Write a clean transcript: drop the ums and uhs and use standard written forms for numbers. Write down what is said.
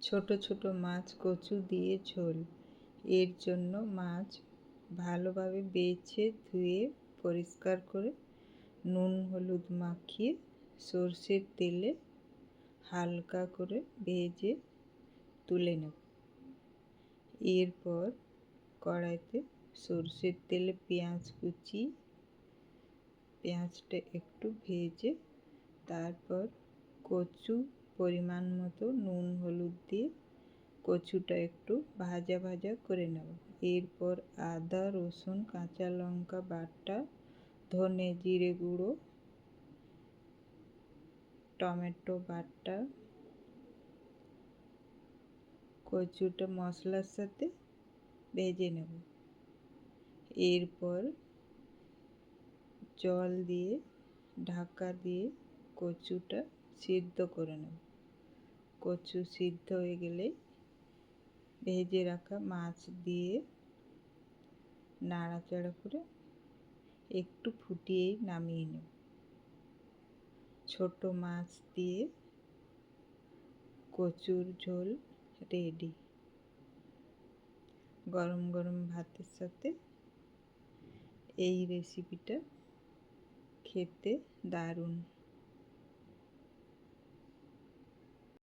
ছোট ছোট মাছ কচু দিয়ে ঝোল। এর জন্য মাছ ভালোভাবে বেছে ধুয়ে পরিষ্কার করে নুন হলুদ মাখিয়ে সরষের তেলে হালকা করে ভেজে তুলে নেব। এরপর কড়াইতে সরষের তেলে পেঁয়াজ কুচি, পেঁয়াজটা একটু ভেজে তারপর কচু পরিমাণ মতো নুন হলুদ দিয়ে কচুটা একটু ভাজা ভাজা করে নেব। এরপর আদা রসুন কাঁচা লঙ্কা বাটা, ধনে জিরে গুঁড়ো, টমেটো বাটা, কচুটা মশলার সাথে ভেজে নেব। এরপর জল দিয়ে ঢাকা দিয়ে কচুটা সিদ্ধ করে নেব। কচু সিদ্ধ হয়ে গেলে ভেজে রাখা মাছ দিয়ে নাড়াচাড়া করে একটু ফুটিয়েই নামিয়ে নেব। ছোট মাছ দিয়ে কচুর ঝোল রেডি। গরম গরম ভাতের সাথে এই রেসিপিটা খেতে দারুণ।